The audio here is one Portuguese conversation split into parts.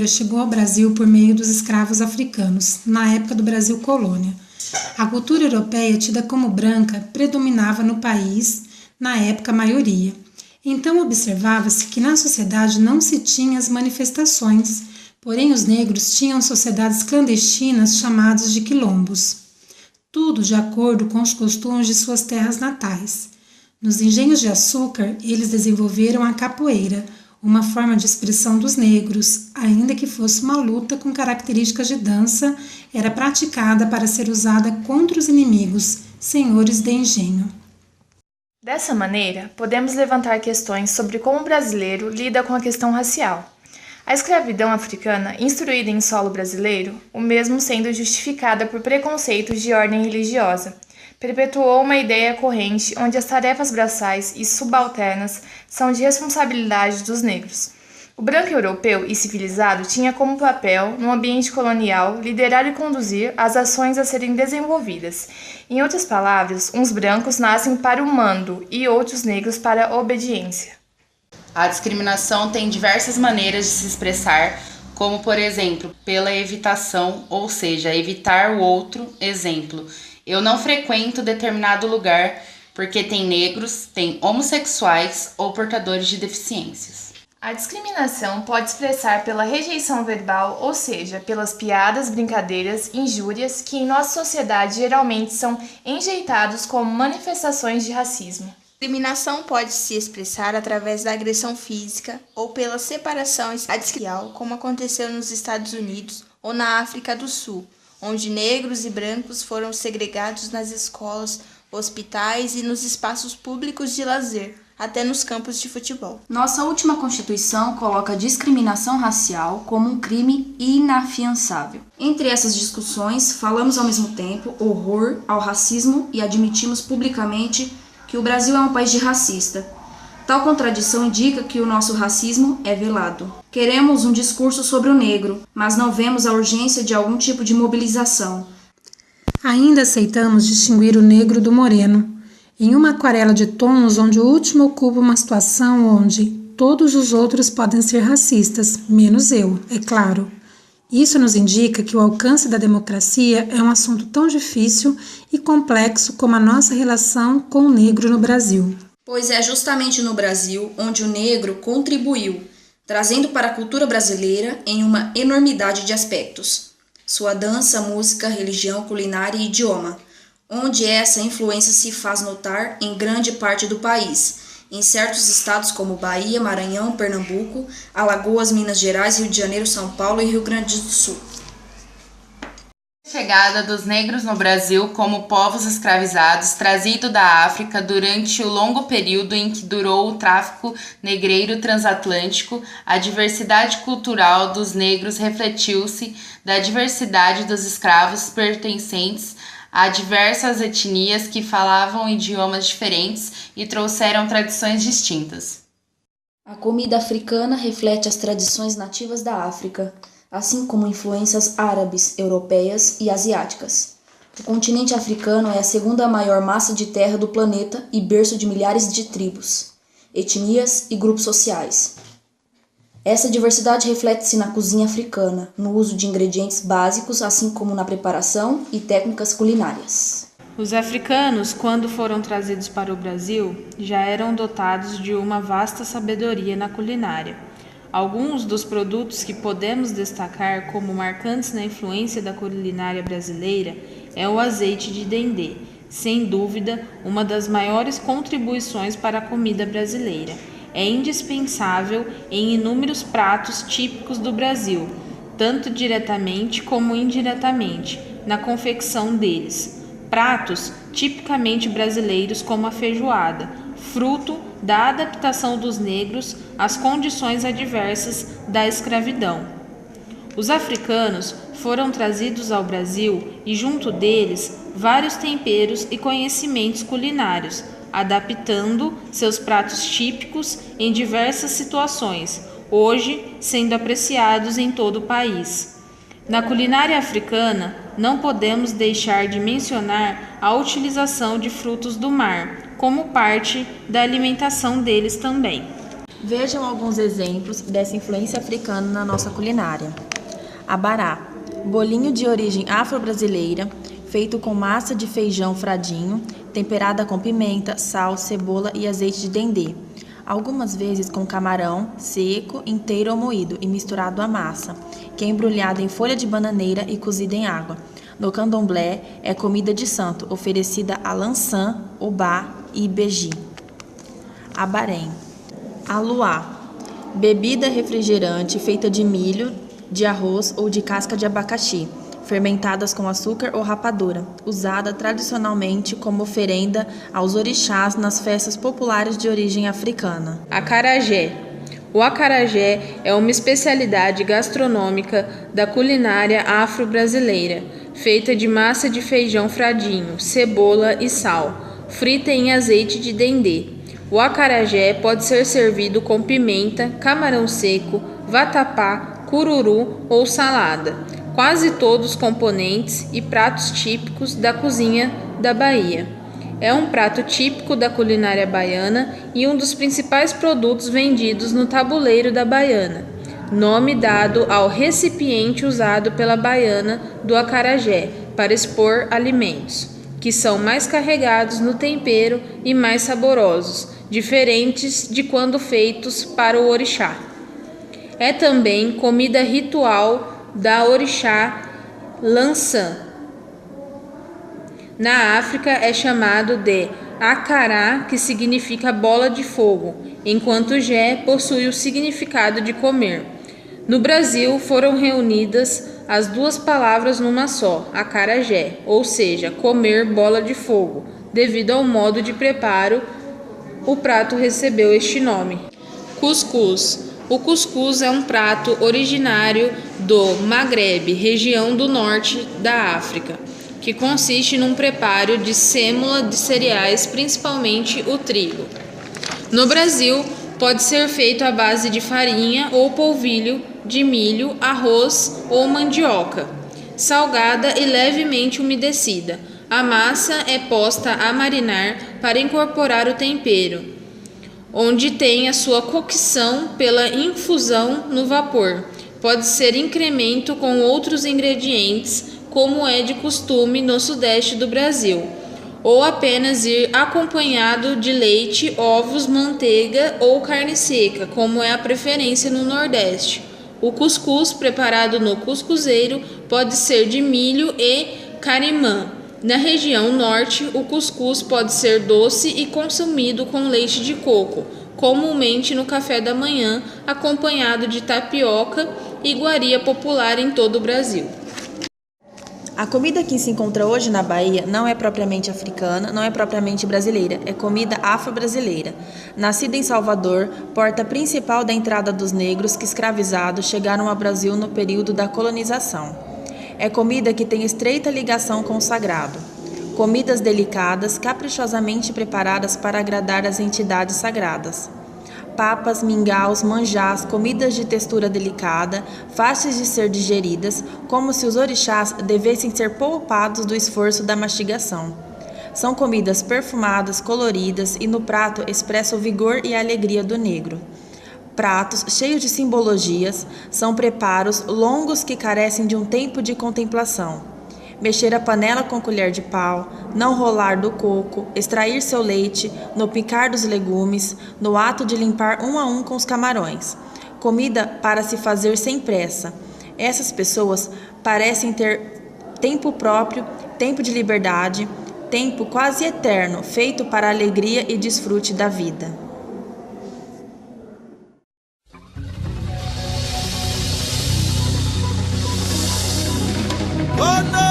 chegou ao Brasil por meio dos escravos africanos, na época do Brasil colônia. A cultura europeia, tida como branca, predominava no país, na época a maioria. Então observava-se que na sociedade não se tinha as manifestações, porém os negros tinham sociedades clandestinas chamadas de quilombos. Tudo de acordo com os costumes de suas terras natais. Nos engenhos de açúcar, eles desenvolveram a capoeira, uma forma de expressão dos negros, ainda que fosse uma luta com características de dança, era praticada para ser usada contra os inimigos, senhores de engenho. Dessa maneira, podemos levantar questões sobre como o brasileiro lida com a questão racial. A escravidão africana, instruída em solo brasileiro, o mesmo sendo justificada por preconceitos de ordem religiosa, perpetuou uma ideia corrente onde as tarefas braçais e subalternas são de responsabilidade dos negros. O branco europeu e civilizado tinha como papel, no ambiente colonial, liderar e conduzir as ações a serem desenvolvidas. Em outras palavras, uns brancos nascem para o mando e outros negros para a obediência. A discriminação tem diversas maneiras de se expressar, como, por exemplo, pela evitação, ou seja, evitar o outro. Exemplo: eu não frequento determinado lugar porque tem negros, tem homossexuais ou portadores de deficiências. A discriminação pode expressar pela rejeição verbal, ou seja, pelas piadas, brincadeiras, injúrias, que em nossa sociedade geralmente são enjeitados como manifestações de racismo. A discriminação pode se expressar através da agressão física ou pela separação racial, como aconteceu nos Estados Unidos ou na África do Sul, onde negros e brancos foram segregados nas escolas, hospitais e nos espaços públicos de lazer, até nos campos de futebol. Nossa última Constituição coloca a discriminação racial como um crime inafiançável. Entre essas discussões, falamos ao mesmo tempo horror ao racismo e admitimos publicamente que o Brasil é um país de racista. Tal contradição indica que o nosso racismo é velado. Queremos um discurso sobre o negro, mas não vemos a urgência de algum tipo de mobilização. Ainda aceitamos distinguir o negro do moreno, em uma aquarela de tons onde o último ocupa uma situação onde todos os outros podem ser racistas, menos eu, é claro. Isso nos indica que o alcance da democracia é um assunto tão difícil e complexo como a nossa relação com o negro no Brasil. Pois é justamente no Brasil onde o negro contribuiu, trazendo para a cultura brasileira em uma enormidade de aspectos. Sua dança, música, religião, culinária e idioma, onde essa influência se faz notar em grande parte do país, em certos estados como Bahia, Maranhão, Pernambuco, Alagoas, Minas Gerais, Rio de Janeiro, São Paulo e Rio Grande do Sul. A chegada dos negros no Brasil como povos escravizados trazido da África durante o longo período em que durou o tráfico negreiro transatlântico, a diversidade cultural dos negros refletiu-se da diversidade dos escravos pertencentes a diversas etnias que falavam idiomas diferentes e trouxeram tradições distintas. A comida africana reflete as tradições nativas da África, assim como influências árabes, europeias e asiáticas. O continente africano é a segunda maior massa de terra do planeta e berço de milhares de tribos, etnias e grupos sociais. Essa diversidade reflete-se na cozinha africana, no uso de ingredientes básicos, assim como na preparação e técnicas culinárias. Os africanos, quando foram trazidos para o Brasil, já eram dotados de uma vasta sabedoria na culinária. Alguns dos produtos que podemos destacar como marcantes na influência da culinária brasileira é o azeite de dendê, sem dúvida uma das maiores contribuições para a comida brasileira. É indispensável em inúmeros pratos típicos do Brasil, tanto diretamente como indiretamente, na confecção deles. Pratos tipicamente brasileiros como a feijoada, fruto da adaptação dos negros às condições adversas da escravidão. Os africanos foram trazidos ao Brasil e junto deles vários temperos e conhecimentos culinários, adaptando seus pratos típicos em diversas situações, hoje sendo apreciados em todo o país. Na culinária africana, não podemos deixar de mencionar a utilização de frutos do mar, como parte da alimentação deles também. Vejam alguns exemplos dessa influência africana na nossa culinária. Abará, bolinho de origem afro-brasileira, feito com massa de feijão fradinho, temperada com pimenta, sal, cebola e azeite de dendê. Algumas vezes com camarão, seco, inteiro ou moído e misturado à massa, que é embrulhada em folha de bananeira e cozida em água. No candomblé, é comida de santo, oferecida a Lansã, Obá e Beji. Abarém. Aluá, bebida refrigerante feita de milho, de arroz ou de casca de abacaxi, fermentadas com açúcar ou rapadura, usada tradicionalmente como oferenda aos orixás nas festas populares de origem africana. Acarajé. O acarajé é uma especialidade gastronômica da culinária afro-brasileira, feita de massa de feijão fradinho, cebola e sal, frita em azeite de dendê. O acarajé pode ser servido com pimenta, camarão seco, vatapá, cururu ou salada, quase todos componentes e pratos típicos da cozinha da Bahia. É um prato típico da culinária baiana e um dos principais produtos vendidos no tabuleiro da baiana, nome dado ao recipiente usado pela baiana do acarajé para expor alimentos, que são mais carregados no tempero e mais saborosos, diferentes de quando feitos para o orixá. É também comida ritual da orixá Lansã. Na África é chamado de acará, que significa bola de fogo, enquanto jé possui o significado de comer. No Brasil foram reunidas as duas palavras numa só, acarajé, ou seja, comer bola de fogo. Devido ao modo de preparo, o prato recebeu este nome. Cuscuz. O cuscuz é um prato originário do Maghreb, região do norte da África, que consiste num preparo de sêmola de cereais, principalmente o trigo. No Brasil, pode ser feito à base de farinha ou polvilho de milho, arroz ou mandioca, salgada e levemente umedecida. A massa é posta a marinar para incorporar o tempero, onde tem a sua cocção pela infusão no vapor. Pode ser incremento com outros ingredientes, como é de costume no sudeste do Brasil, ou apenas ir acompanhado de leite, ovos, manteiga ou carne seca, como é a preferência no Nordeste. O cuscuz, preparado no cuscuzeiro, pode ser de milho e carimã. Na região norte, o cuscuz pode ser doce e consumido com leite de coco, comumente no café da manhã, acompanhado de tapioca, iguaria popular em todo o Brasil. A comida que se encontra hoje na Bahia não é propriamente africana, não é propriamente brasileira, é comida afro-brasileira. Nascida em Salvador, porta principal da entrada dos negros que escravizados chegaram ao Brasil no período da colonização. É comida que tem estreita ligação com o sagrado. Comidas delicadas, caprichosamente preparadas para agradar as entidades sagradas. Papas, mingaus, manjás, comidas de textura delicada, fáceis de ser digeridas, como se os orixás devessem ser poupados do esforço da mastigação. São comidas perfumadas, coloridas e no prato expressa o vigor e a alegria do negro. Pratos cheios de simbologias, são preparos longos que carecem de um tempo de contemplação. Mexer a panela com colher de pau, não rolar do coco, extrair seu leite, no picar dos legumes, no ato de limpar um a um com os camarões. Comida para se fazer sem pressa. Essas pessoas parecem ter tempo próprio, tempo de liberdade, tempo quase eterno, feito para a alegria e desfrute da vida. Oh no!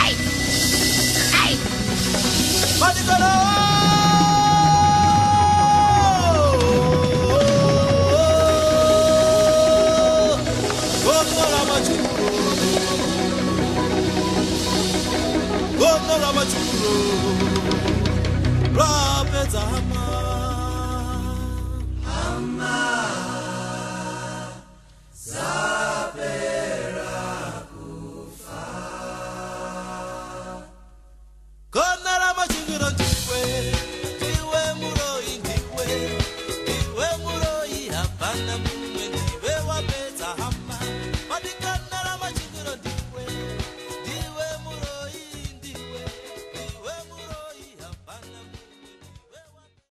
Ay! Ay!